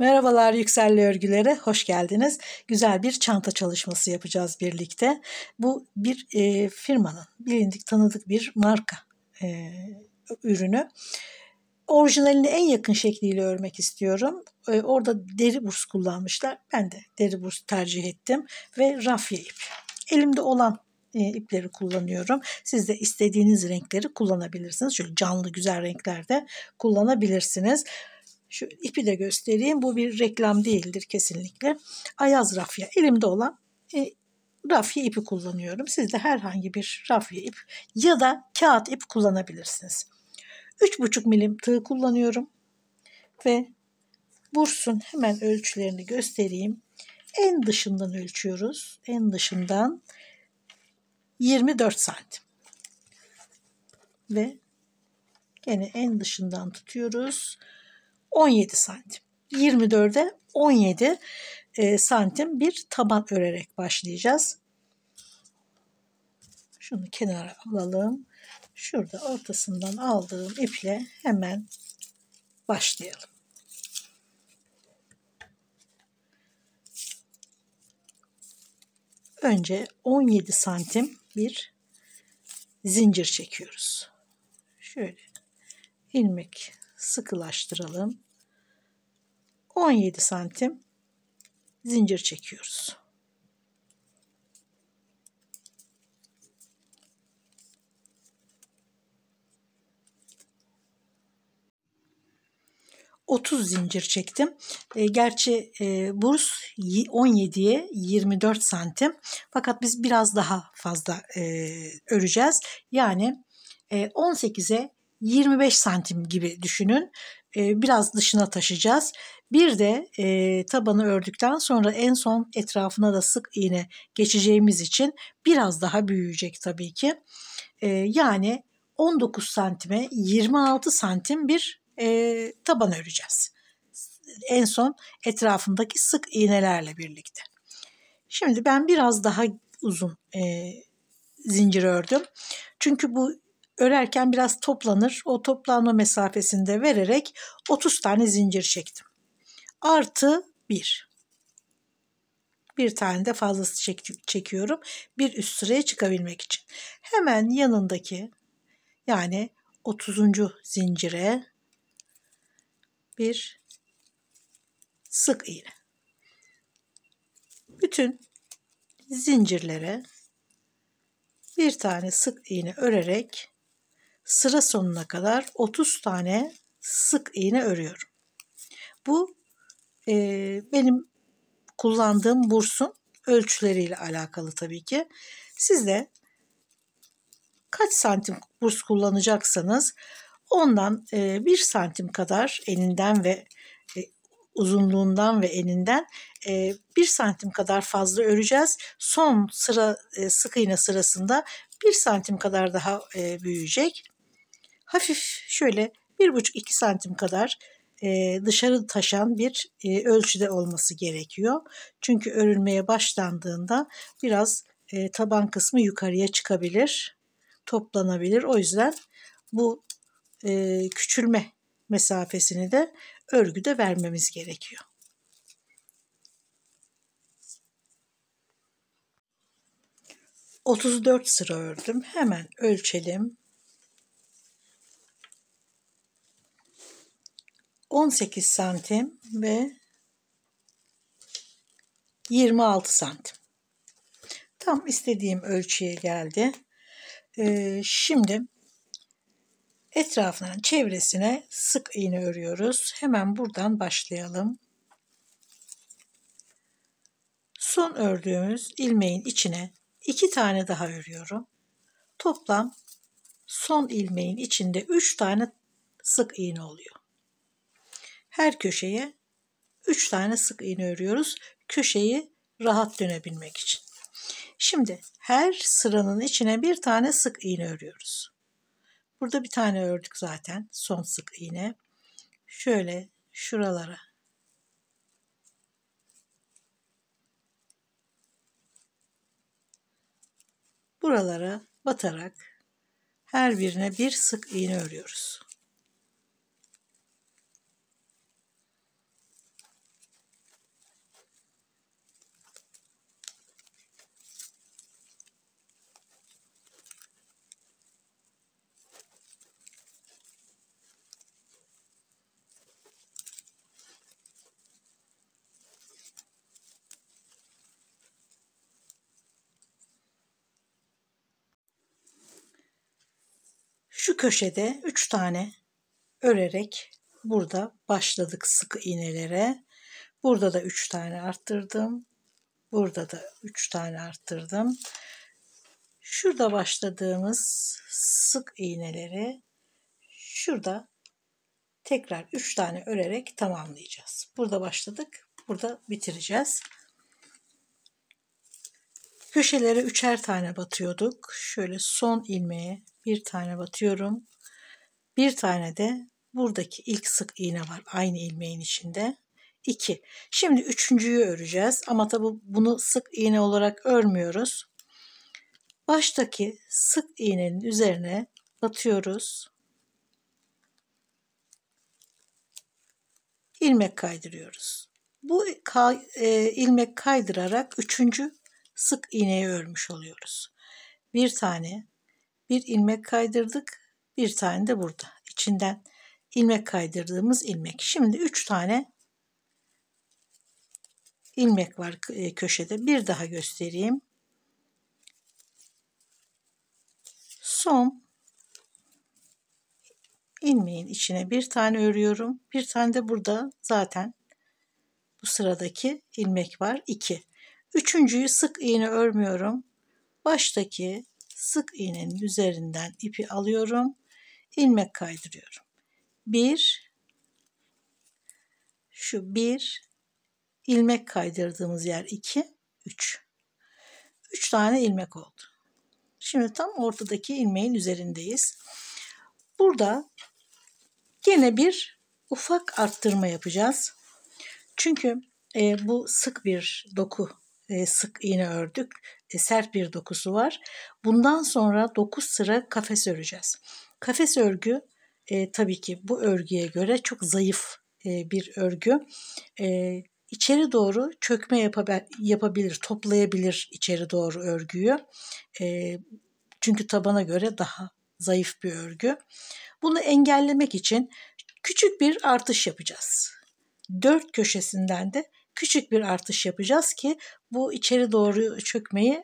Merhabalar Yükselli Örgülere, hoş geldiniz. Güzel bir çanta çalışması yapacağız birlikte. Bu bir firmanın, bilindik tanıdık bir marka ürünü. Orijinalini en yakın şekliyle örmek istiyorum. Orada deri burs kullanmışlar. Ben de deri burs tercih ettim ve rafya ip. Elimde olan ipleri kullanıyorum. Siz de istediğiniz renkleri kullanabilirsiniz. Şöyle canlı güzel renklerde kullanabilirsiniz. Şu ipi de göstereyim. Bu bir reklam değildir kesinlikle. Ayaz rafya. Elimde olan rafya ipi kullanıyorum. Siz de herhangi bir rafya ip ya da kağıt ip kullanabilirsiniz. 3,5 milim tığ kullanıyorum. Ve bursun hemen ölçülerini göstereyim. En dışından ölçüyoruz. En dışından 24 santim. Ve gene en dışından tutuyoruz. 17 santim. 24'e 17 santim bir taban örerek başlayacağız. Şunu kenara alalım. Şurada ortasından aldığım iple hemen başlayalım. Önce 17 santim bir zincir çekiyoruz. Şöyle ilmek sıkılaştıralım. 17 santim zincir çekiyoruz. ...30 zincir çektim. Gerçi burs 17'ye 24 santim. Fakat biz biraz daha fazla öreceğiz. Yani 18'e 25 santim gibi düşünün. Biraz dışına taşıyacağız. Bir de tabanı ördükten sonra en son etrafına da sık iğne geçeceğimiz için biraz daha büyüyecek tabii ki. Yani 19 santime 26 santim bir taban öreceğiz. En son etrafındaki sık iğnelerle birlikte. Şimdi ben biraz daha uzun zincir ördüm. Çünkü bu örerken biraz toplanır. O toplanma mesafesinde vererek 30 tane zincir çektim. Artı 1. Bir tane de fazlası çekiyorum. Bir üst sıraya çıkabilmek için. Hemen yanındaki yani 30. zincire bir sık iğne. Bütün zincirlere bir tane sık iğne örerek sıra sonuna kadar 30 tane sık iğne örüyorum. Bu benim kullandığım bursun ölçüleriyle alakalı tabii ki. Siz de kaç santim burs kullanacaksanız ondan 1 santim kadar eninden ve uzunluğundan ve eninden 1 santim kadar fazla öreceğiz. Son sıra sık iğne sırasında 1 santim kadar daha büyüyecek. Hafif şöyle 1,5-2 santim kadar dışarı taşan bir ölçüde olması gerekiyor. Çünkü örülmeye başlandığında biraz taban kısmı yukarıya çıkabilir, toplanabilir. O yüzden bu küçülme mesafesini de örgüde vermemiz gerekiyor. ...34 sıra ördüm. Hemen ölçelim. 18 santim ve 26 santim. Tam istediğim ölçüye geldi. Şimdi etrafından çevresine sık iğne örüyoruz. Hemen buradan başlayalım. Son ördüğümüz ilmeğin içine 2 tane daha örüyorum. Toplam son ilmeğin içinde 3 tane sık iğne oluyor. Her köşeye 3 tane sık iğne örüyoruz. Köşeyi rahat dönebilmek için. Şimdi her sıranın içine bir tane sık iğne örüyoruz. Burada bir tane ördük zaten. Son sık iğne. Şöyle şuralara buralara batarak her birine bir sık iğne örüyoruz. Şu köşede 3 tane örerek burada başladık sık iğnelere. Burada da 3 tane arttırdım. Burada da 3 tane arttırdım. Şurada başladığımız sık iğneleri şurada tekrar 3 tane örerek tamamlayacağız. Burada başladık. Burada bitireceğiz. Köşelere 3'er tane batıyorduk. Şöyle son ilmeğe bir tane batıyorum. Bir tane de buradaki ilk sık iğne var. Aynı ilmeğin içinde. 2. Şimdi üçüncüyü öreceğiz. Ama tabi bunu sık iğne olarak örmüyoruz. Baştaki sık iğnenin üzerine batıyoruz. İlmek kaydırıyoruz. Bu ilmek kaydırarak üçüncü sık iğneyi örmüş oluyoruz. Bir tane bir ilmek kaydırdık. Bir tane de burada. İçinden ilmek kaydırdığımız ilmek. Şimdi 3 tane ilmek var köşede. Bir daha göstereyim. Son ilmeğin içine bir tane örüyorum. Bir tane de burada zaten bu sıradaki ilmek var. 2. Üçüncüyü sık iğne örmüyorum. Baştaki sık iğnenin üzerinden ipi alıyorum. İlmek kaydırıyorum. 1, şu 1, ilmek kaydırdığımız yer 2, 3. 3 tane ilmek oldu. Şimdi tam ortadaki ilmeğin üzerindeyiz. Burada yine bir ufak arttırma yapacağız. Çünkü bu sık bir doku, sık iğne ördük. Sert bir dokusu var. Bundan sonra 9 sıra kafes öreceğiz. Kafes örgü tabii ki bu örgüye göre çok zayıf bir örgü. İçeri doğru çökme yapabilir, toplayabilir içeri doğru örgüyü. Çünkü tabana göre daha zayıf bir örgü. Bunu engellemek için küçük bir artış yapacağız. 4 köşesinden de küçük bir artış yapacağız ki bu içeri doğru çökmeyi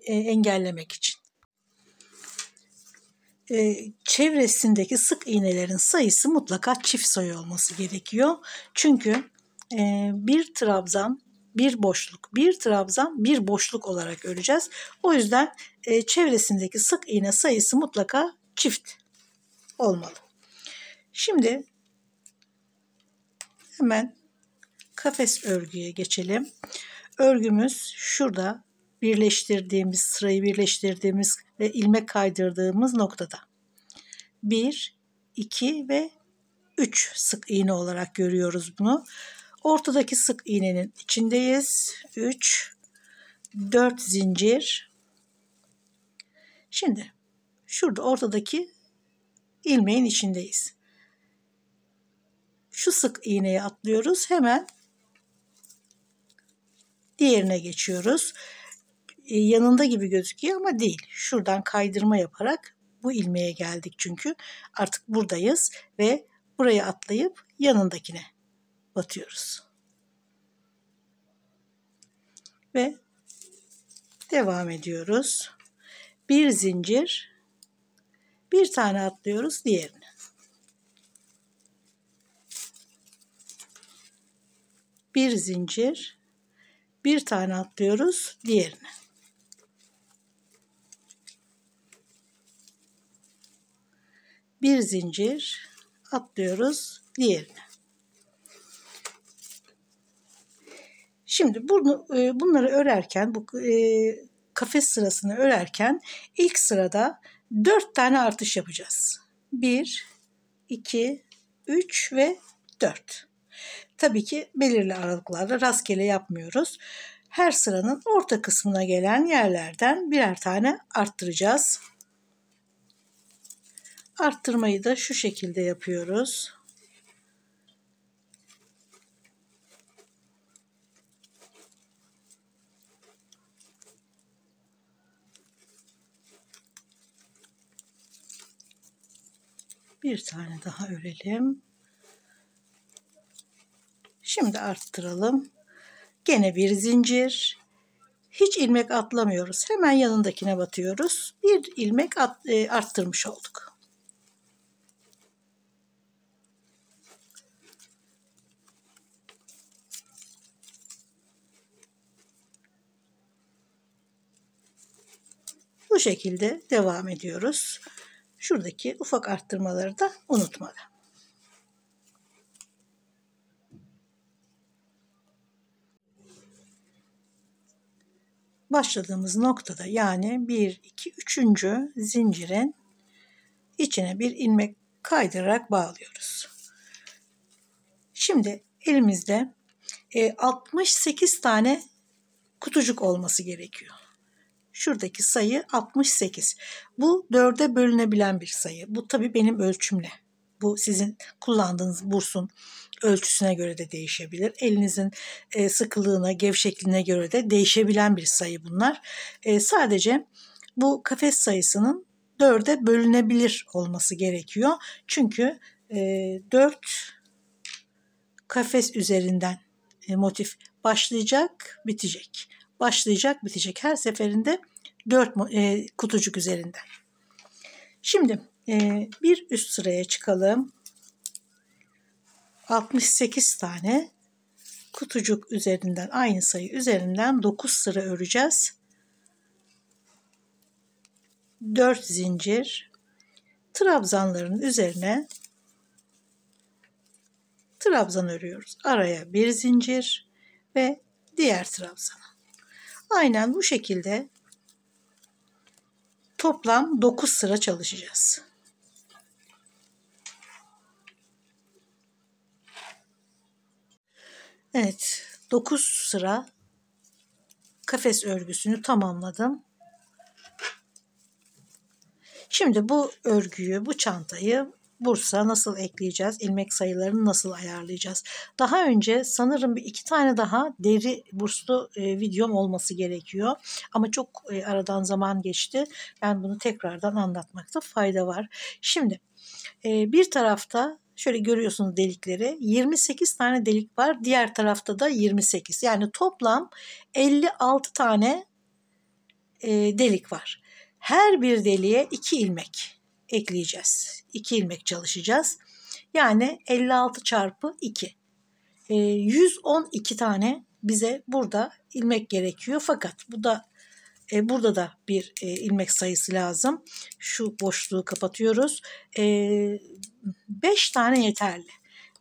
engellemek için. Çevresindeki sık iğnelerin sayısı mutlaka çift sayı olması gerekiyor. Çünkü bir trabzan, bir boşluk, bir trabzan, bir boşluk olarak öreceğiz. O yüzden çevresindeki sık iğne sayısı mutlaka çift olmalı. Şimdi hemen kafes örgüye geçelim. Örgümüz şurada sırayı birleştirdiğimiz ve ilmek kaydırdığımız noktada. 1, 2 ve 3 sık iğne olarak görüyoruz bunu. Ortadaki sık iğnenin içindeyiz. 3, 4 zincir. Şimdi şurada ortadaki ilmeğin içindeyiz. Şu sık iğneyi atlıyoruz. Hemen diğerine geçiyoruz. Yanında gibi gözüküyor ama değil. Şuradan kaydırma yaparak bu ilmeğe geldik çünkü. Artık buradayız ve buraya atlayıp yanındakine batıyoruz. Ve devam ediyoruz. Bir zincir, bir tane atlıyoruz diğerine. Bir zincir, bir tane atlıyoruz diğerine. Bir zincir atlıyoruz diğerine. Şimdi bunları örerken, bu kafes sırasını örerken ilk sırada 4 tane artış yapacağız. 1, 2, 3 ve 4. Tabii ki belirli aralıklarla rastgele yapmıyoruz. Her sıranın orta kısmına gelen yerlerden birer tane arttıracağız. Arttırmayı da şu şekilde yapıyoruz. Bir tane daha örelim. Şimdi arttıralım. Gene bir zincir. Hiç ilmek atlamıyoruz. Hemen yanındakine batıyoruz. Bir ilmek arttırmış olduk. Bu şekilde devam ediyoruz. Şuradaki ufak arttırmaları da unutmadan. Başladığımız noktada yani 1, 2, 3. zincirin içine bir ilmek kaydırarak bağlıyoruz. Şimdi elimizde 68 tane kutucuk olması gerekiyor. Şuradaki sayı 68. Bu 4'e bölünebilen bir sayı. Bu tabii benim ölçümle. Bu sizin kullandığınız bursun ölçüsüne göre de değişebilir. Elinizin sıkılığına, gevşekliğine göre de değişebilen bir sayı bunlar. Sadece bu kafes sayısının 4'e bölünebilir olması gerekiyor. Çünkü 4 kafes üzerinden motif başlayacak, bitecek. Başlayacak, bitecek. Her seferinde 4 kutucuk üzerinden. Şimdi bir üst sıraya çıkalım. 68 tane kutucuk üzerinden, aynı sayı üzerinden 9 sıra öreceğiz. 4 zincir. Trabzanların üzerine trabzan örüyoruz. Araya bir zincir ve diğer trabzana. Aynen bu şekilde toplam 9 sıra çalışacağız. Evet, 9 sıra kafes örgüsünü tamamladım. Şimdi bu örgüyü, bu çantayı bursa nasıl ekleyeceğiz? İlmek sayılarını nasıl ayarlayacağız? Daha önce sanırım 2 tane daha deri burslu videom olması gerekiyor. Ama çok aradan zaman geçti. Ben bunu tekrardan anlatmakta fayda var. Şimdi bir tarafta şöyle görüyorsunuz delikleri. 28 tane delik var. Diğer tarafta da 28. Yani toplam 56 tane delik var. Her bir deliğe 2 ilmek ekleyeceğiz. 2 ilmek çalışacağız. Yani 56 çarpı 2. 112 tane bize burada ilmek gerekiyor. Fakat bu da burada da bir ilmek sayısı lazım. Şu boşluğu kapatıyoruz. 5 tane yeterli.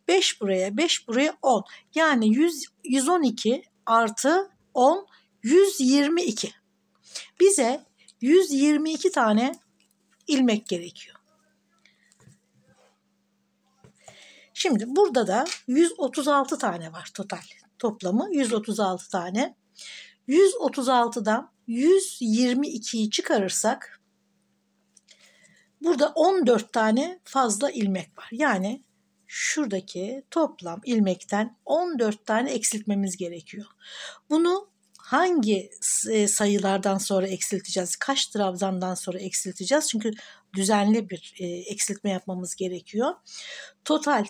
5 buraya, 5 buraya 10. Yani 112 artı 10, 122. Bize 122 tane ilmek gerekiyor. Şimdi burada da 136 tane var total. Toplamı 136 tane. 136'dan 122'yi çıkarırsak burada 14 tane fazla ilmek var. Yani şuradaki toplam ilmekten 14 tane eksiltmemiz gerekiyor. Bunu hangi sayılardan sonra eksilteceğiz? Kaç trabzandan sonra eksilteceğiz? Çünkü düzenli bir eksiltme yapmamız gerekiyor.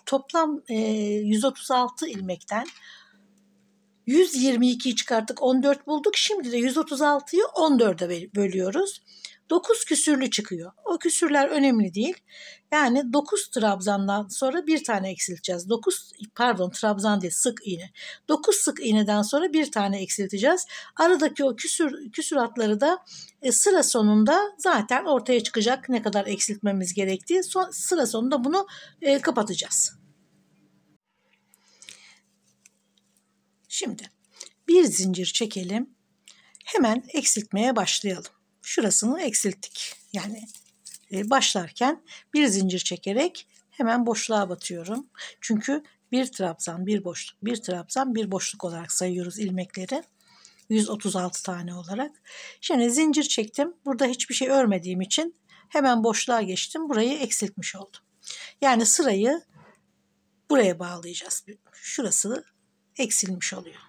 Toplam 136 ilmekten 122'yi çıkarttık, 14 bulduk. Şimdi de 136'yı 14'e bölüyoruz. 9 küsürlü çıkıyor. O küsürler önemli değil. Yani 9 trabzandan sonra bir tane eksilteceğiz. Trabzan değil, sık iğne. 9 sık iğneden sonra bir tane eksilteceğiz. Aradaki o küsuratları da sıra sonunda zaten ortaya çıkacak ne kadar eksiltmemiz gerektiği. Sıra sonunda bunu kapatacağız. Şimdi bir zincir çekelim. Hemen eksiltmeye başlayalım. Şurasını eksilttik. Yani başlarken bir zincir çekerek hemen boşluğa batıyorum. Çünkü bir trabzan, bir boşluk, bir trabzan, bir boşluk olarak sayıyoruz ilmekleri. 136 tane olarak. Şimdi zincir çektim. Burada hiçbir şey örmediğim için hemen boşluğa geçtim. Burayı eksiltmiş oldum. Yani sırayı buraya bağlayacağız. Şurası eksilmiş oluyor.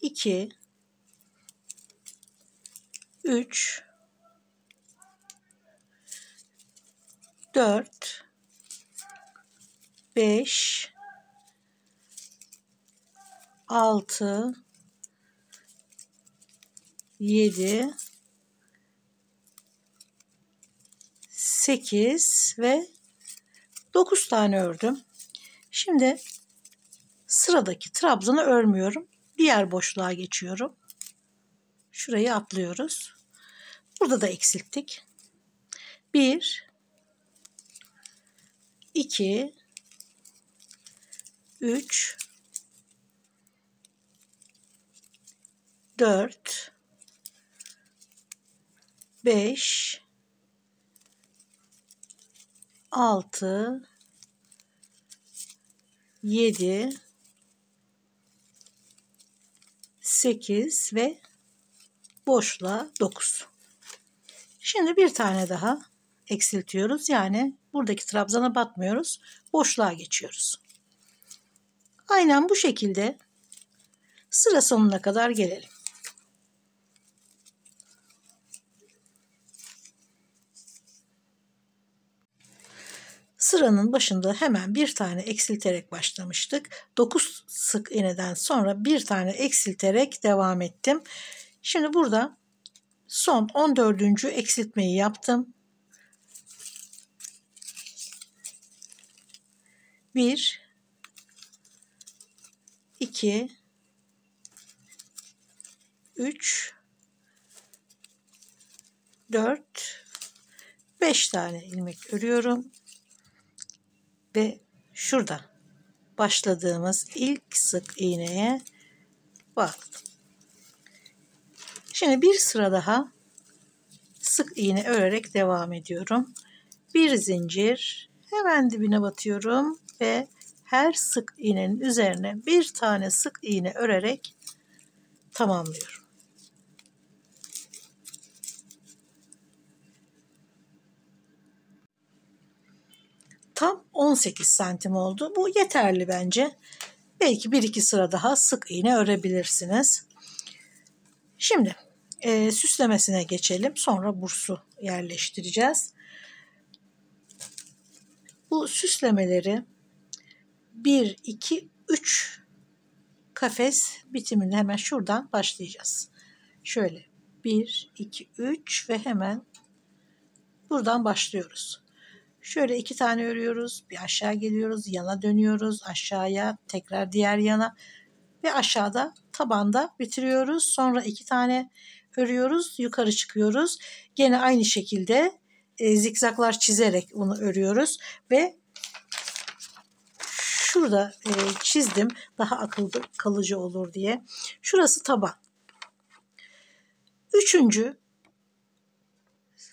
2 3 4 5 6 7 8 ve 9 tane ördüm. Şimdi sıradaki trabzanı örmüyorum. Diğer boşluğa geçiyorum. Şurayı atlıyoruz. Burada da eksilttik. 1 2 3 4 5 6 7 8 ve boşluğa 9. Şimdi bir tane daha eksiltiyoruz. Yani buradaki trabzana batmıyoruz. Boşluğa geçiyoruz. Aynen bu şekilde sıra sonuna kadar gelelim. Sıranın başında hemen bir tane eksilterek başlamıştık. 9 sık iğneden sonra bir tane eksilterek devam ettim. Şimdi burada son 14. eksiltmeyi yaptım. 1 2 3 4 5 tane ilmek örüyorum. Ve şurada başladığımız ilk sık iğneye battım. Şimdi bir sıra daha sık iğne örerek devam ediyorum. Bir zincir, hemen dibine batıyorum ve her sık iğnenin üzerine bir tane sık iğne örerek tamamlıyorum. Tam 18 santim oldu. Bu yeterli bence. Belki 1-2 sıra daha sık iğne örebilirsiniz. Şimdi süslemesine geçelim. Sonra bursu yerleştireceğiz. Bu süslemeleri 1, 2, 3 kafes bitiminde hemen şuradan başlayacağız. Şöyle 1, 2, 3 ve hemen buradan başlıyoruz. Şöyle 2 tane örüyoruz. Bir aşağı geliyoruz. Yana dönüyoruz. Aşağıya tekrar diğer yana ve aşağıda tabanda bitiriyoruz. Sonra 2 tane örüyoruz. Yukarı çıkıyoruz. Gene aynı şekilde zikzaklar çizerek bunu örüyoruz ve şurada çizdim daha akıllı kalıcı olur diye. Şurası taban. 3.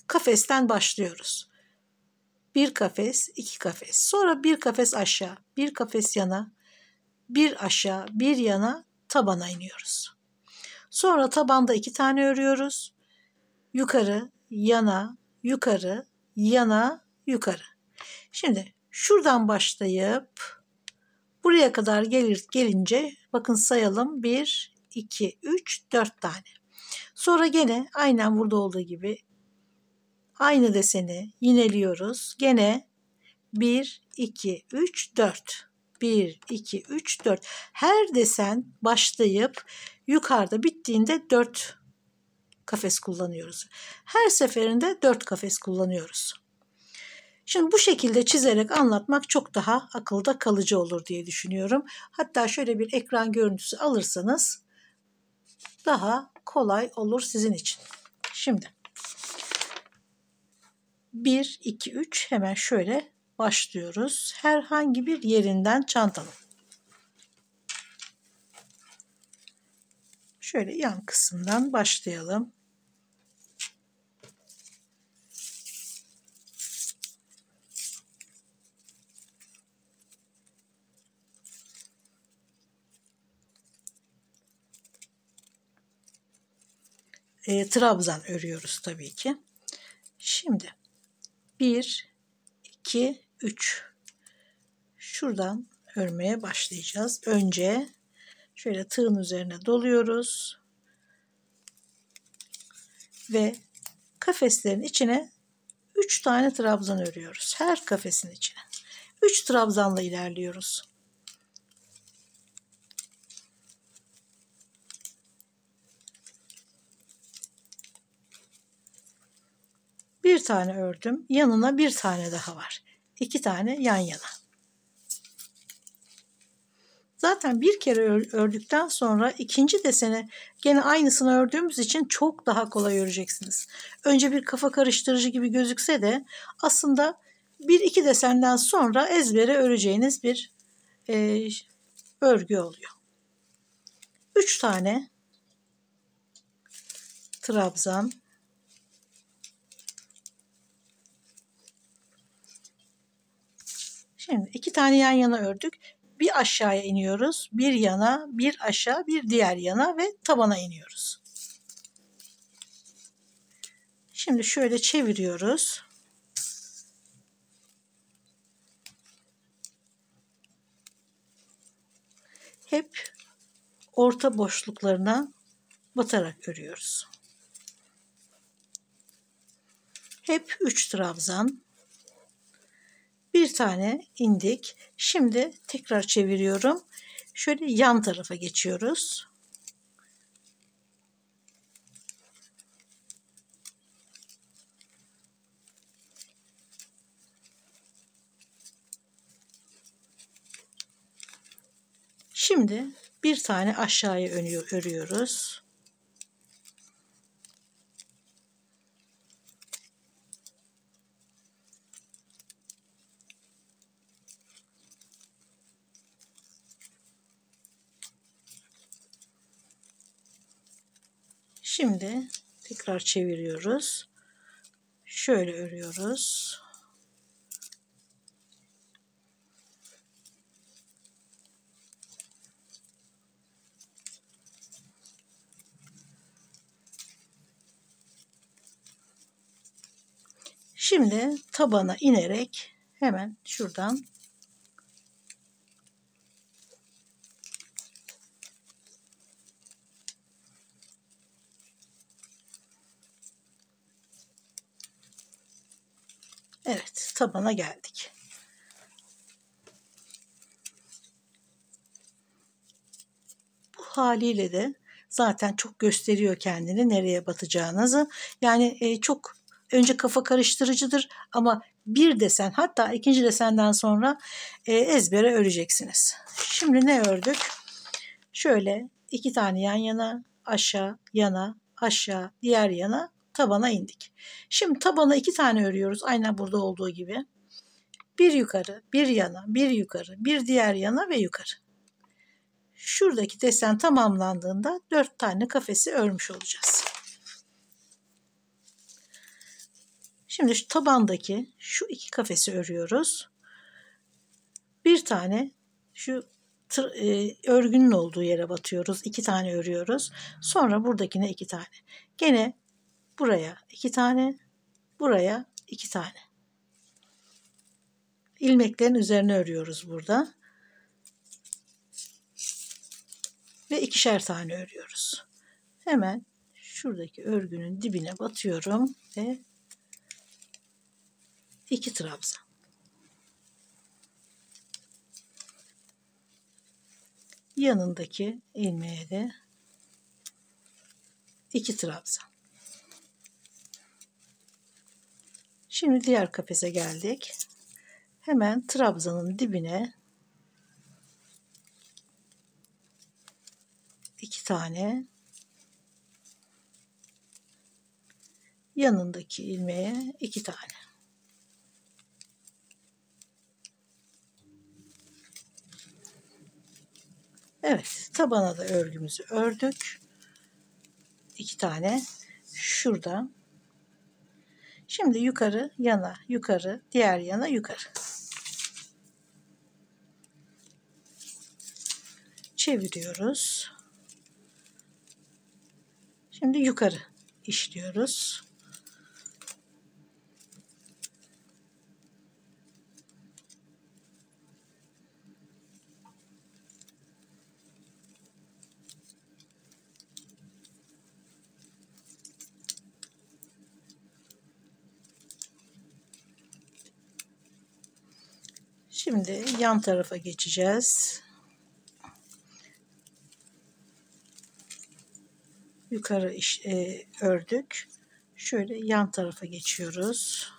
kafesten başlıyoruz. Bir kafes, 2 kafes. Sonra bir kafes aşağı, bir kafes yana, bir aşağı, bir yana tabana iniyoruz. Sonra tabanda 2 tane örüyoruz. Yukarı, yana, yukarı, yana, yukarı. Şimdi şuradan başlayıp buraya kadar gelince bakın sayalım 1, 2, 3, 4 tane. Sonra gene aynen burada olduğu gibi aynı deseni yineliyoruz. Gene 1, 2, 3, 4. 1, 2, 3, 4. Her desen başlayıp yukarıda bittiğinde 4 kafes kullanıyoruz. Her seferinde 4 kafes kullanıyoruz. Şimdi bu şekilde çizerek anlatmak çok daha akılda kalıcı olur diye düşünüyorum. Hatta şöyle bir ekran görüntüsü alırsanız daha kolay olur sizin için. Şimdi 1, 2, 3 hemen şöyle başlıyoruz. Herhangi bir yerinden çantanın. Şöyle yan kısımdan başlayalım. Trabzan örüyoruz tabii ki. Şimdi 1, 2, 3. Şuradan örmeye başlayacağız. Önce şöyle tığın üzerine doluyoruz. Ve kafeslerin içine 3 tane trabzan örüyoruz. Her kafesin içine. 3 trabzanla ilerliyoruz. Bir tane ördüm. Yanına bir tane daha var. 2 tane yan yana. Zaten bir kere ördükten sonra ikinci deseni gene aynısını ördüğümüz için çok daha kolay öreceksiniz. Önce bir kafa karıştırıcı gibi gözükse de aslında bir iki desenden sonra ezbere öreceğiniz bir örgü oluyor. 3 tane trabzan, şimdi 2 tane yan yana ördük. Bir aşağıya iniyoruz, bir yana, bir aşağı, bir diğer yana ve tabana iniyoruz. Şimdi şöyle çeviriyoruz. Hep orta boşluklarına batarak örüyoruz. Hep 3 trabzan, bir tane indik. Şimdi tekrar çeviriyorum. Şöyle yan tarafa geçiyoruz. Şimdi bir tane aşağıya örüyoruz. Şimdi tekrar çeviriyoruz. Şöyle örüyoruz. Şimdi tabana inerek hemen şuradan evet tabana geldik. Bu haliyle de zaten çok gösteriyor kendini nereye batacağınızı. Yani çok önce kafa karıştırıcıdır ama bir desen hatta ikinci desenden sonra ezbere öreceksiniz. Şimdi ne ördük? Şöyle 2 tane yan yana, aşağı, yana, aşağı, diğer yana tabana indik. Şimdi tabana 2 tane örüyoruz aynen burada olduğu gibi. Bir yukarı, bir yana, bir yukarı, bir diğer yana ve yukarı. Şuradaki desen tamamlandığında 4 tane kafesi örmüş olacağız. Şimdi şu tabandaki şu 2 kafesi örüyoruz. Bir tane şu örgünün olduğu yere batıyoruz. 2 tane örüyoruz. Sonra buradakine 2 tane. Gene buraya 2 tane, buraya 2 tane. İlmeklerin üzerine örüyoruz burada. Ve 2'şer tane örüyoruz. Hemen şuradaki örgünün dibine batıyorum ve 2 trabzan. Yanındaki ilmeğe de 2 trabzan. Şimdi diğer kafese geldik. Hemen trabzanın dibine 2 tane, yanındaki ilmeğe 2 tane. Evet, tabana da örgümüzü ördük. 2 tane şurada. Şimdi yukarı, yana, yukarı, diğer yana, yukarı. Çeviriyoruz. Şimdi yukarı işliyoruz. Şimdi yan tarafa geçeceğiz. Yukarı ördük. Şöyle yan tarafa geçiyoruz.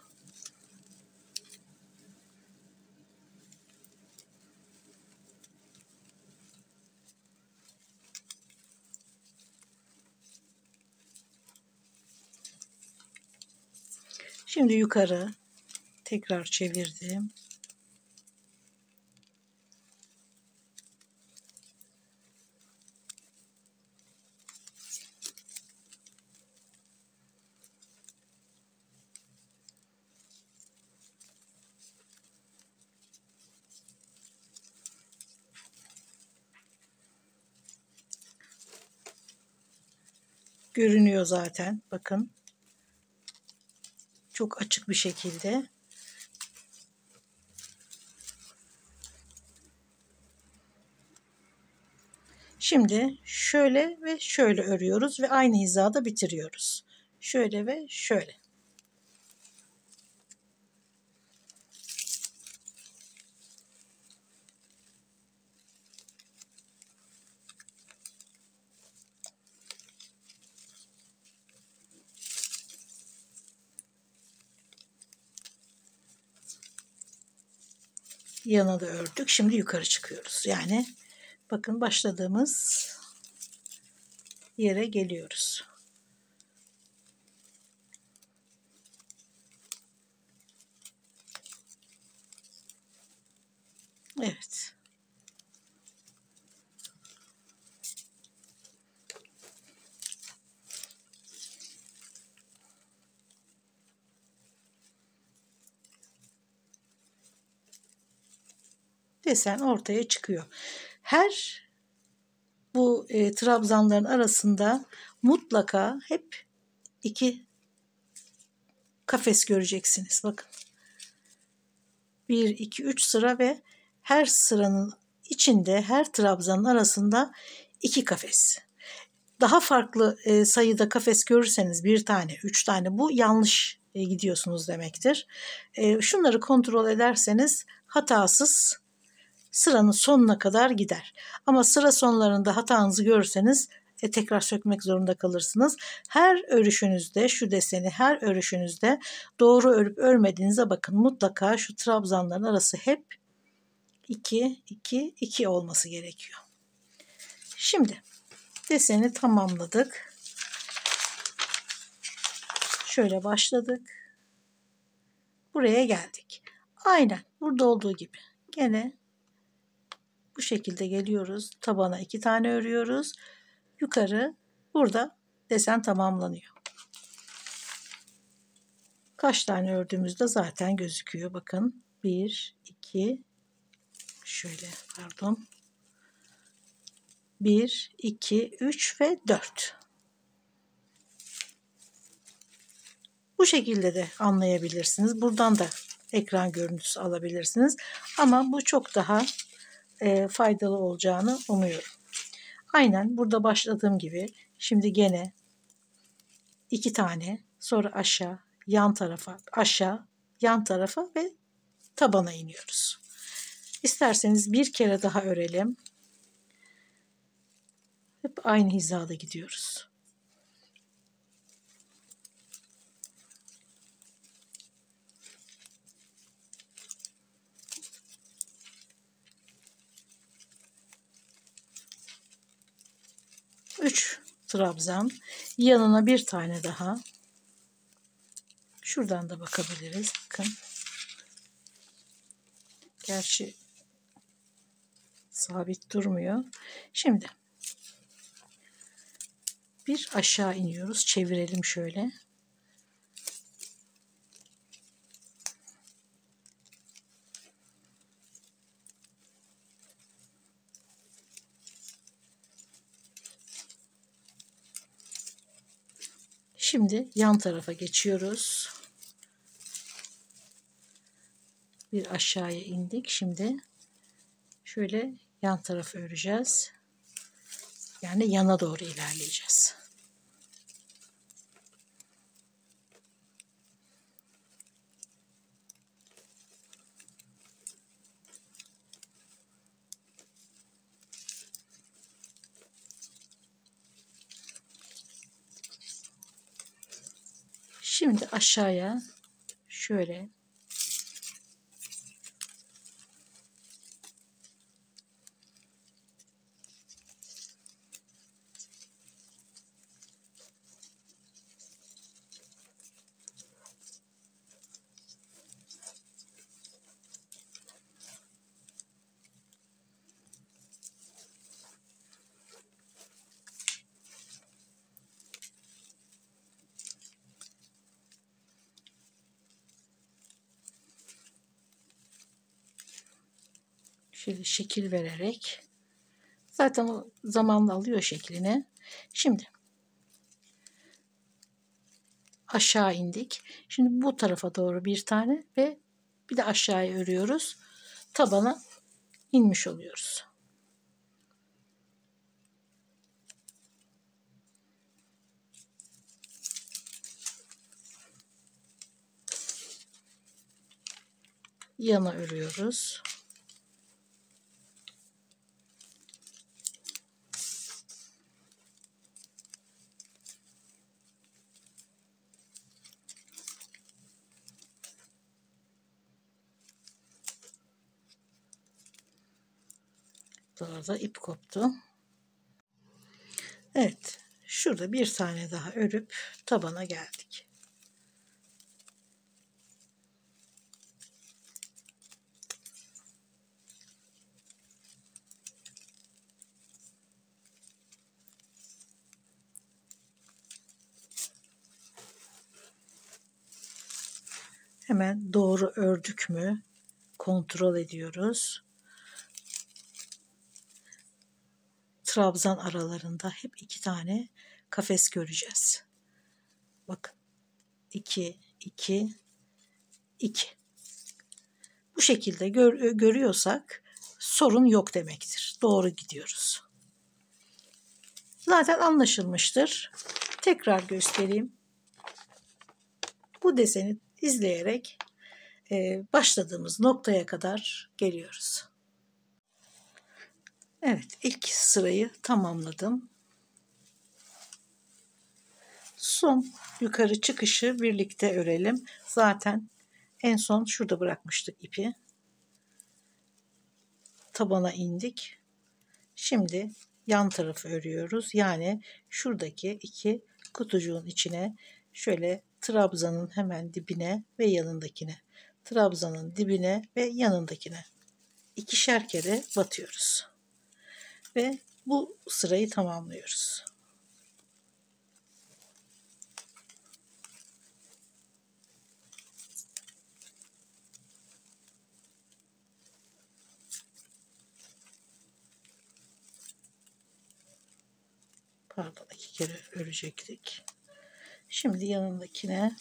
Şimdi yukarı tekrar çevirdim. Görünüyor zaten. Bakın. Çok açık bir şekilde. Şimdi şöyle ve şöyle örüyoruz ve aynı hizada bitiriyoruz. Şöyle ve şöyle. Yana da ördük. Şimdi yukarı çıkıyoruz. Yani bakın başladığımız yere geliyoruz. Evet. Desen ortaya çıkıyor. Her bu trabzanların arasında mutlaka hep 2 kafes göreceksiniz. Bakın. 1, 2, 3 sıra ve her sıranın içinde, her trabzanın arasında 2 kafes. Daha farklı sayıda kafes görürseniz 1 tane, 3 tane, bu yanlış gidiyorsunuz demektir. Şunları kontrol ederseniz hatasız sıranın sonuna kadar gider. Ama sıra sonlarında hatanızı görürseniz tekrar sökmek zorunda kalırsınız. Her örüşünüzde şu deseni, her örüşünüzde doğru örüp örmediğinize bakın. Mutlaka şu trabzanların arası hep 2, 2, 2 olması gerekiyor. Şimdi deseni tamamladık. Şöyle başladık. Buraya geldik. Aynen burada olduğu gibi. Gene bu şekilde geliyoruz. Tabana 2 tane örüyoruz. Yukarı burada desen tamamlanıyor. Kaç tane ördüğümüzde zaten gözüküyor. Bakın 1, 2, şöyle pardon. 1, 2, 3 ve 4. Bu şekilde de anlayabilirsiniz. Buradan da ekran görüntüsü alabilirsiniz. Ama bu çok daha faydalı olacağını umuyorum. Aynen burada başladığım gibi şimdi gene 2 tane, sonra aşağı, yan tarafa, aşağı, yan tarafa ve tabana iniyoruz. İsterseniz bir kere daha örelim. Hep aynı hizada gidiyoruz. Üç trabzan, yanına bir tane daha. Şuradan da bakabiliriz. Bakın. Gerçi sabit durmuyor. Şimdi bir aşağı iniyoruz. Çevirelim şöyle. Şimdi yan tarafa geçiyoruz. Bir aşağıya indik. Şimdi şöyle yan tarafı öreceğiz. Yani yana doğru ilerleyeceğiz. Şimdi aşağıya şöyle şöyle şekil vererek, zaten o zamanla alıyor şeklini. Şimdi aşağı indik. Şimdi bu tarafa doğru bir tane ve bir de aşağıya örüyoruz. Tabana inmiş oluyoruz. Yana örüyoruz. Burada da ip koptu. Evet. Şurada bir tane daha örüp tabana geldik. Hemen doğru ördük mü kontrol ediyoruz. Trabzan aralarında hep 2 tane kafes göreceğiz. Bakın. 2, 2, 2. Bu şekilde görüyorsak sorun yok demektir. Doğru gidiyoruz. Zaten anlaşılmıştır. Tekrar göstereyim. Bu deseni izleyerek başladığımız noktaya kadar geliyoruz. Evet, ilk sırayı tamamladım. Son yukarı çıkışı birlikte örelim. Zaten en son şurada bırakmıştık ipi. Tabana indik. Şimdi yan tarafı örüyoruz. Yani şuradaki 2 kutucuğun içine şöyle trabzanın hemen dibine ve yanındakine, trabzanın dibine ve yanındakine 2'şer kere batıyoruz. Ve bu sırayı tamamlıyoruz. Pardon, 2 kere örecektik. Şimdi yanındakine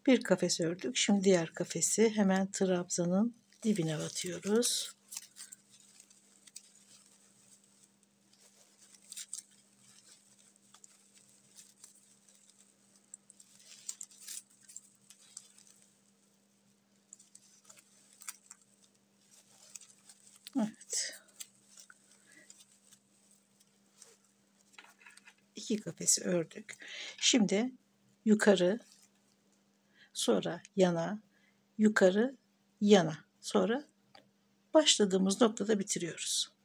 bir kafes ördük. Şimdi diğer kafesi hemen trabzanın dibine batıyoruz. Evet. 2 kafesi ördük. Şimdi yukarı, sonra yana, yukarı, yana. Sonra başladığımız noktada bitiriyoruz.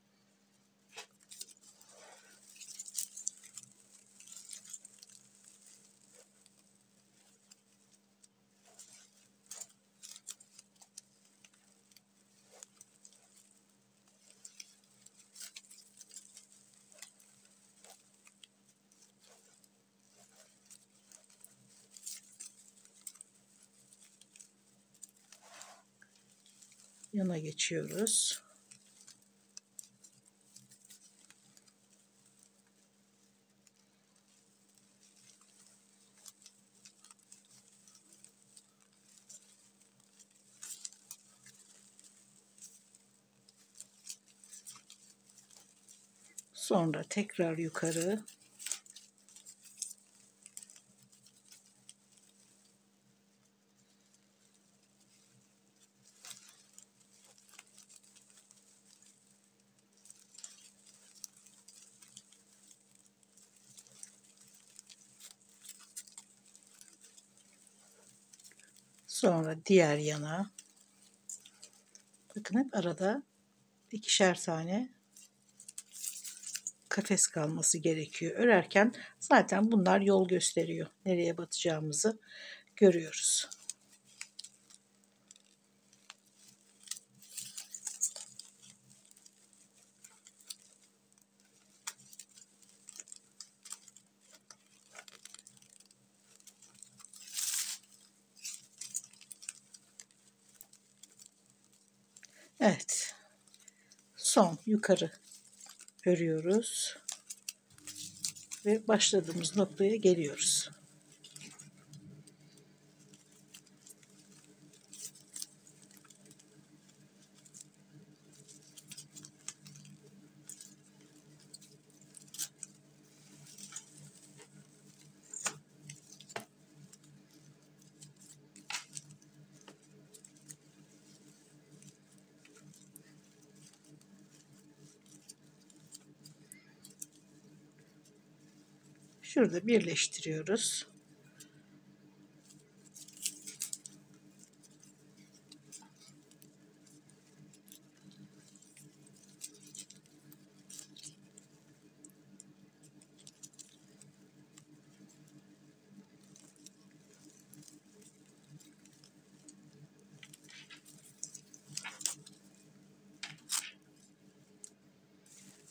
Yana geçiyoruz. Sonra tekrar yukarı. Sonra diğer yana. Bakın hep arada 2'şer tane kafes kalması gerekiyor. Örerken zaten bunlar yol gösteriyor. Nereye batacağımızı görüyoruz. Evet. Son yukarı örüyoruz ve başladığımız noktaya geliyoruz. Şurada birleştiriyoruz.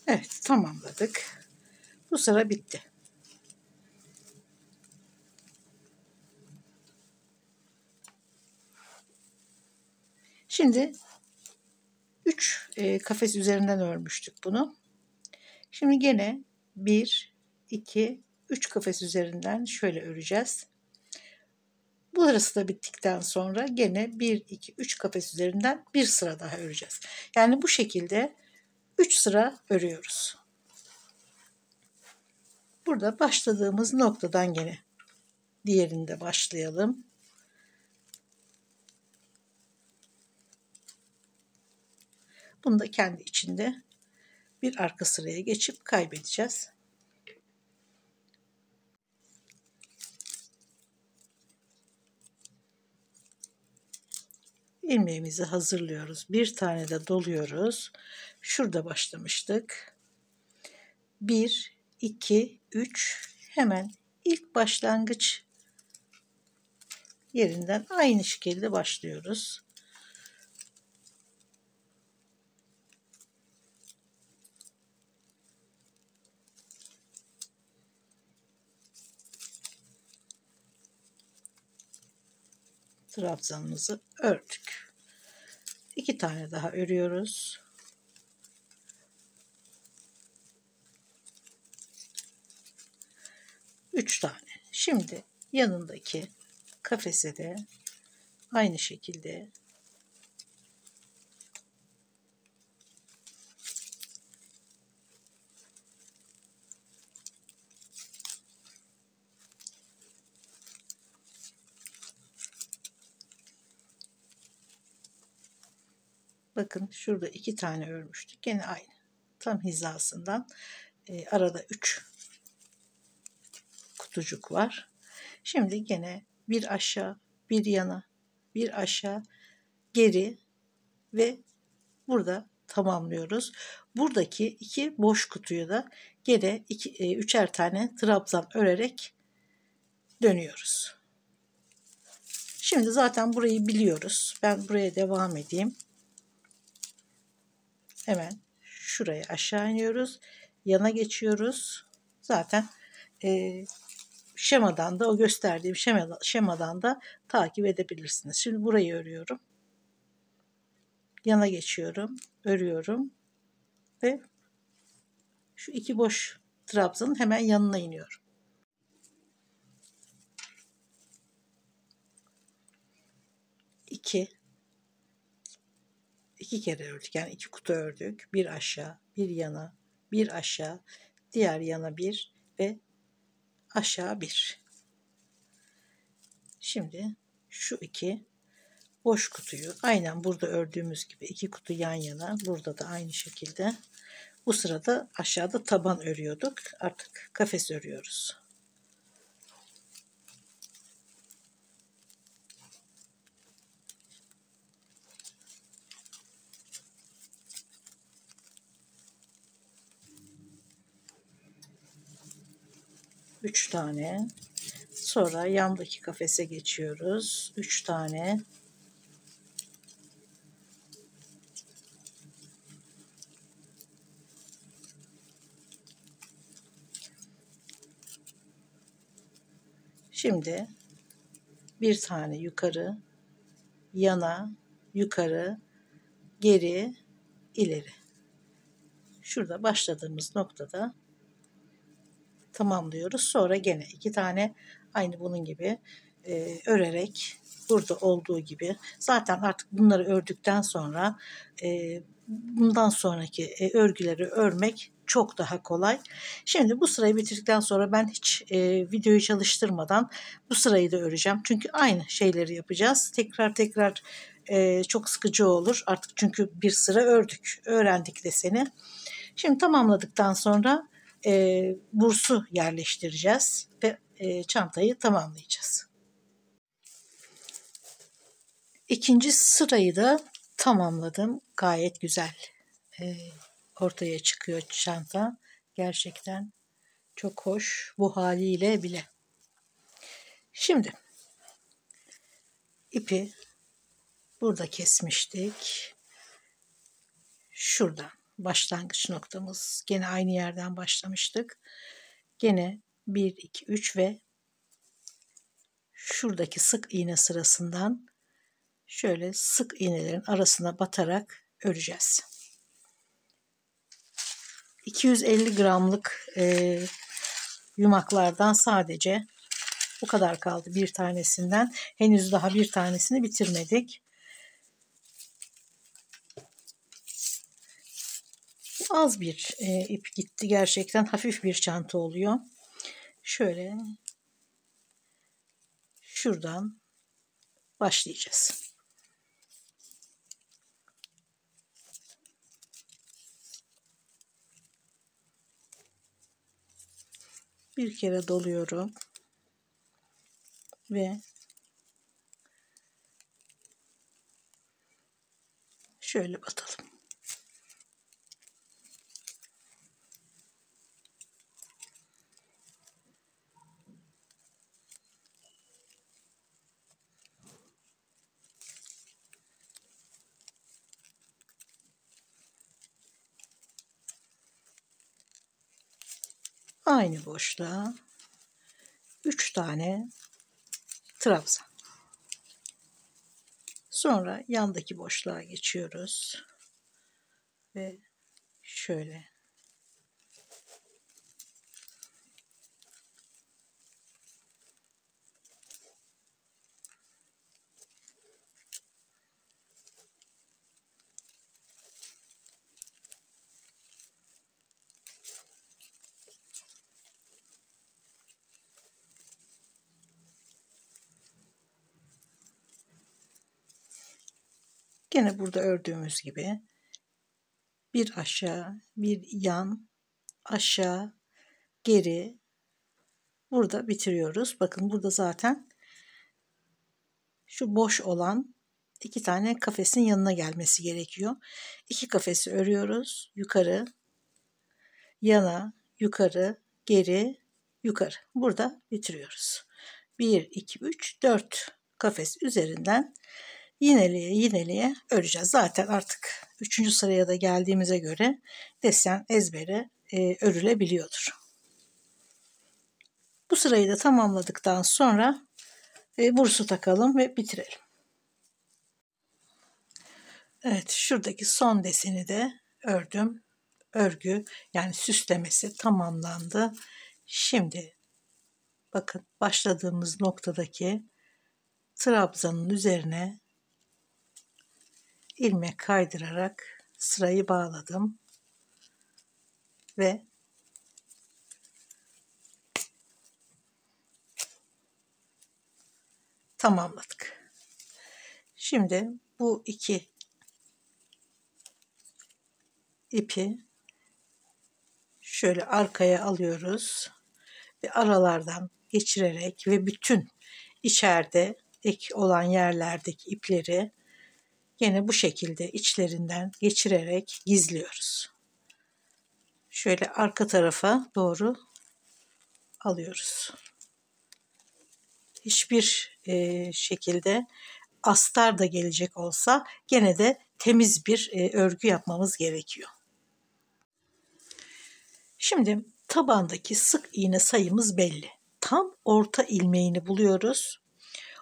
Evet, tamamladık. Bu sıra bitti. Şimdi 3 kafes üzerinden örmüştük bunu. Şimdi gene 1, 2, 3 kafes üzerinden şöyle öreceğiz. Burası da bittikten sonra gene 1, 2, 3 kafes üzerinden bir sıra daha öreceğiz. Yani bu şekilde 3 sıra örüyoruz. Burada başladığımız noktadan gene diğerinde başlayalım. Bunu da kendi içinde bir arka sıraya geçip kaybedeceğiz. İlmeğimizi hazırlıyoruz. Bir tane de doluyoruz. Şurada başlamıştık. 1, 2, 3 hemen ilk başlangıç yerinden aynı şekilde başlıyoruz. Trabzanımızı ördük. 2 tane daha örüyoruz. Üç tane. Şimdi yanındaki kafese de aynı şekilde bakın şurada 2 tane örmüştük. Gene aynı. Tam hizasından arada 3 kutucuk var. Şimdi gene bir aşağı, bir yana, bir aşağı, geri ve burada tamamlıyoruz. Buradaki 2 boş kutuyu da gene 3'er tane trabzan örerek dönüyoruz. Şimdi zaten burayı biliyoruz. Ben buraya devam edeyim. Hemen şuraya aşağı iniyoruz. Yana geçiyoruz. Zaten şemadan da o gösterdiğim şemadan da takip edebilirsiniz. Şimdi burayı örüyorum. Yana geçiyorum. Örüyorum. Ve şu 2 boş trabzanın hemen yanına iniyorum. İki kere ördük. Yani 2 kutu ördük. Bir aşağı, bir yana, bir aşağı, diğer yana bir ve aşağı bir. Şimdi şu 2 boş kutuyu aynen burada ördüğümüz gibi 2 kutu yan yana, burada da aynı şekilde. Bu sırada aşağıda taban örüyorduk. Artık kafes örüyoruz. Üç tane. Sonra yandaki kafese geçiyoruz. 3 tane. Şimdi bir tane yukarı, yana, yukarı, geri, ileri. Şurada başladığımız noktada tamamlıyoruz. Sonra gene 2 tane aynı bunun gibi örerek burada olduğu gibi, zaten artık bunları ördükten sonra bundan sonraki örgüleri örmek çok daha kolay. Şimdi bu sırayı bitirdikten sonra ben hiç videoyu çalıştırmadan bu sırayı da öreceğim. Çünkü aynı şeyleri yapacağız. Tekrar tekrar çok sıkıcı olur. Artık çünkü bir sıra ördük. Öğrendik deseni. Şimdi tamamladıktan sonra bursu yerleştireceğiz ve çantayı tamamlayacağız. İkinci sırayı da tamamladım. Gayet güzel ortaya çıkıyor çanta. Gerçekten çok hoş bu haliyle bile. Şimdi ipi burada kesmiştik. Şuradan başlangıç noktamız. Gene aynı yerden başlamıştık. Gene 1, 2, 3 ve şuradaki sık iğne sırasından şöyle sık iğnelerin arasına batarak öreceğiz. 250 gramlık yumaklardan sadece bu kadar kaldı bir tanesinden. Henüz daha bir tanesini bitirmedik. Az bir ip gitti. Gerçekten hafif bir çanta oluyor. Şöyle şuradan başlayacağız. Bir kere doluyorum ve şöyle batalım. Aynı boşluğa 3 tane trabzan. Sonra yandaki boşluğa geçiyoruz ve şöyle gene burada ördüğümüz gibi bir aşağı, bir yan, aşağı, geri, burada bitiriyoruz. Bakın burada zaten şu boş olan 2 tane kafesin yanına gelmesi gerekiyor. 2 kafesi örüyoruz. Yukarı, yana, yukarı, geri, yukarı. Burada bitiriyoruz. 1, 2, 3, 4 kafes üzerinden yineleye yineleye öreceğiz. Zaten artık 3. sıraya da geldiğimize göre desen ezbere örülebiliyordur. Bu sırayı da tamamladıktan sonra bursu takalım ve bitirelim. Evet, şuradaki son deseni de ördüm. Örgü yani süslemesi tamamlandı. Şimdi bakın başladığımız noktadaki trabzanın üzerine ilmek kaydırarak sırayı bağladım ve tamamladık. Şimdi bu 2 ipi şöyle arkaya alıyoruz ve aralardan geçirerek ve bütün içeride ek olan yerlerdeki ipleri yine bu şekilde içlerinden geçirerek gizliyoruz. Şöyle arka tarafa doğru alıyoruz. Hiçbir şekilde astar da gelecek olsa gene de temiz bir örgü yapmamız gerekiyor. Şimdi tabandaki sık iğne sayımız belli. Tam orta ilmeğini buluyoruz.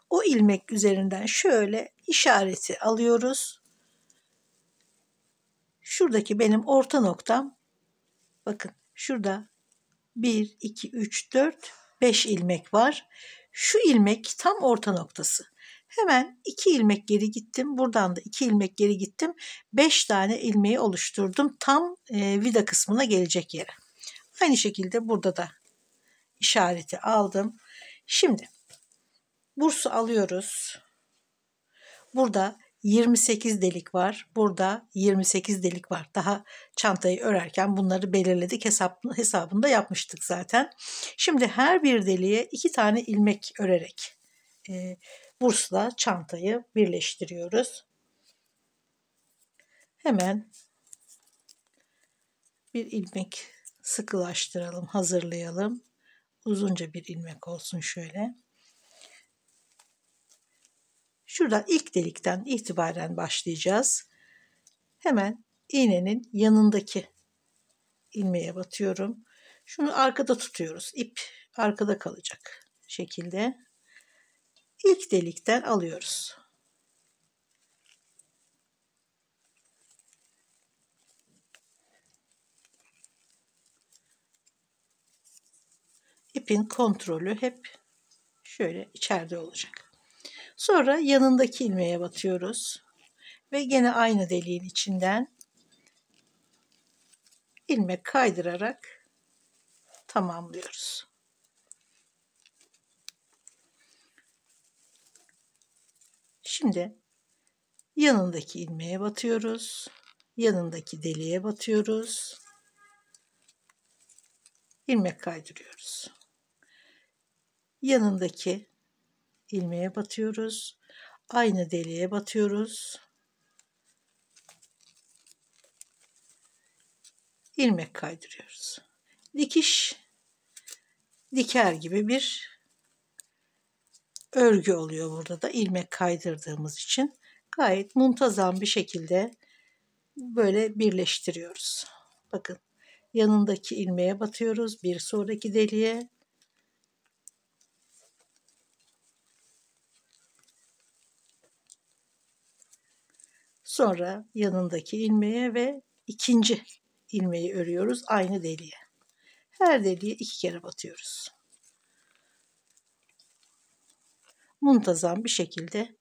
O ilmek üzerinden şöyle işareti alıyoruz Şuradaki benim orta noktam, bakın şurada 1, 2, 3, 4, 5 ilmek var. Şu ilmek tam orta noktası. Hemen 2 ilmek geri gittim. Buradan da 2 ilmek geri gittim. 5 tane ilmeği oluşturdum. Tam vida kısmına gelecek yere. Aynı şekilde burada da işareti aldım. Şimdi bursu alıyoruz. Burada 28 delik var. Burada 28 delik var. Daha çantayı örerken bunları belirledik. Hesabını da yapmıştık zaten. Şimdi her bir deliğe 2 tane ilmek örerek bursla çantayı birleştiriyoruz. Hemen bir ilmek sıkılaştıralım, hazırlayalım. Uzunca bir ilmek olsun şöyle. Şuradan ilk delikten itibaren başlayacağız. Hemen iğnenin yanındaki ilmeğe batıyorum. Şunu arkada tutuyoruz. İp arkada kalacak şekilde. İlk delikten alıyoruz. İpin kontrolü hep şöyle içeride olacak. Sonra yanındaki ilmeğe batıyoruz. Ve gene aynı deliğin içinden ilmek kaydırarak tamamlıyoruz. Şimdi yanındaki ilmeğe batıyoruz. Yanındaki deliğe batıyoruz. İlmek kaydırıyoruz. Yanındaki ilmeğe batıyoruz. Aynı deliğe batıyoruz. İlmek kaydırıyoruz. Diker gibi bir örgü oluyor burada da ilmek kaydırdığımız için. Gayet muntazam bir şekilde böyle birleştiriyoruz. Bakın yanındaki ilmeğe batıyoruz. Bir sonraki deliğe. Sonra yanındaki ilmeğe ve ikinci ilmeği örüyoruz aynı deliğe. Her deliğe 2 kere batıyoruz. Muntazam bir şekilde,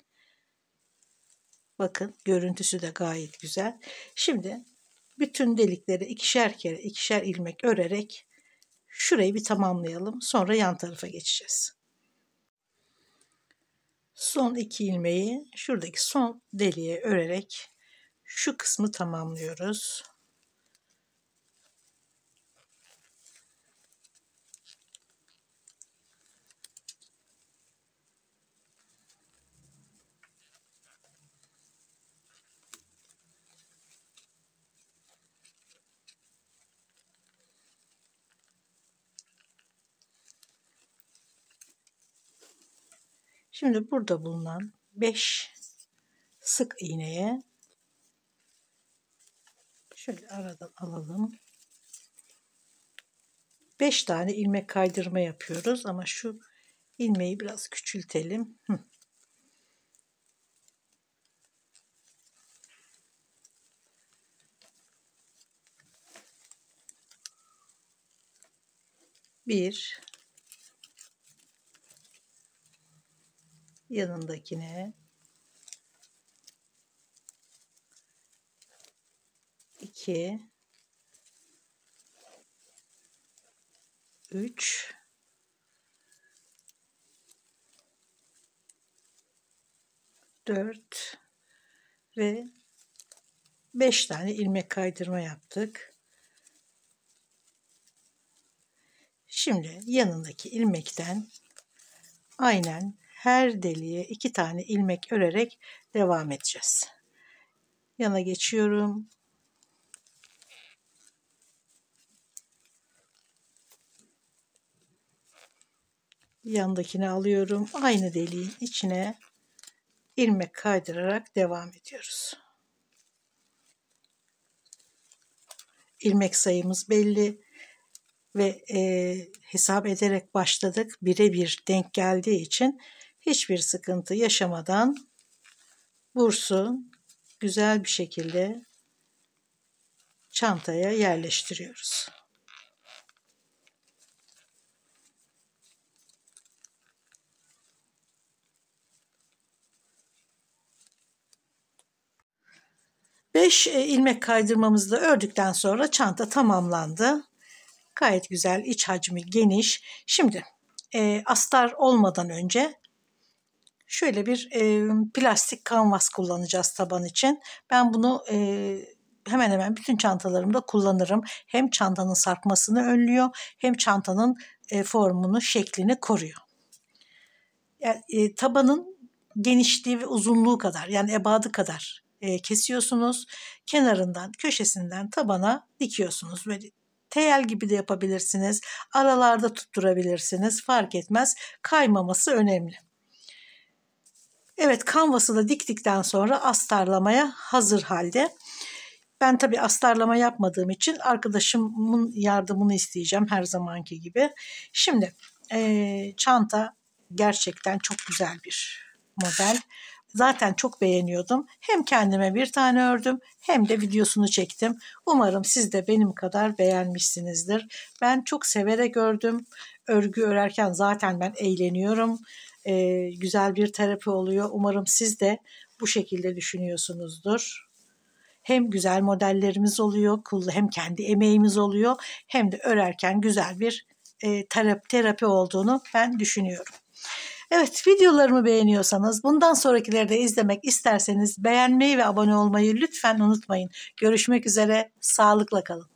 bakın görüntüsü de gayet güzel. Şimdi bütün deliklere 2'şer kere 2'şer ilmek örerek şurayı bir tamamlayalım. Sonra yan tarafa geçeceğiz. Son 2 ilmeği şuradaki son deliğe örerek şu kısmı tamamlıyoruz. Şimdi burada bulunan 5 sık iğneye şöyle aradan alalım. 5 tane ilmek kaydırma yapıyoruz ama şu ilmeği biraz küçültelim. Bir, yanındakine 2, 3, 4 ve 5 tane ilmek kaydırma yaptık. Şimdi yanındaki ilmekten aynen her deliğe 2 tane ilmek örerek devam edeceğiz. Yana geçiyorum. Yandakini alıyorum. Aynı deliğin içine ilmek kaydırarak devam ediyoruz. İlmek sayımız belli ve hesap ederek başladık. Birebir denk geldiği için hiçbir sıkıntı yaşamadan bursu güzel bir şekilde çantaya yerleştiriyoruz. Beş ilmek kaydırmamızı da ördükten sonra çanta tamamlandı. Gayet güzel, iç hacmi geniş. Şimdi astar olmadan önce şöyle bir plastik kanvas kullanacağız taban için. Ben bunu hemen hemen bütün çantalarımda kullanırım. Hem çantanın sarkmasını önlüyor, hem çantanın formunu, şeklini koruyor. Yani, tabanın genişliği ve uzunluğu kadar, yani ebadı kadar kesiyorsunuz. Kenarından, köşesinden tabana dikiyorsunuz. Böyle teyel gibi de yapabilirsiniz. Aralarda tutturabilirsiniz. Fark etmez. Kaymaması önemli. Evet, kanvası da diktikten sonra astarlamaya hazır halde. Ben tabii astarlama yapmadığım için arkadaşımın yardımını isteyeceğim her zamanki gibi. Şimdi çanta gerçekten çok güzel bir model. Zaten çok beğeniyordum. Hem kendime bir tane ördüm hem de videosunu çektim. Umarım siz de benim kadar beğenmişsinizdir. Ben çok severek ördüm. Örgü örerken zaten ben eğleniyorum. Güzel bir terapi oluyor. Umarım siz de bu şekilde düşünüyorsunuzdur. Hem güzel modellerimiz oluyor, hem kendi emeğimiz oluyor, hem de örerken güzel bir terapi olduğunu ben düşünüyorum. Evet, videolarımı beğeniyorsanız, bundan sonrakileri de izlemek isterseniz beğenmeyi ve abone olmayı lütfen unutmayın. Görüşmek üzere, sağlıkla kalın.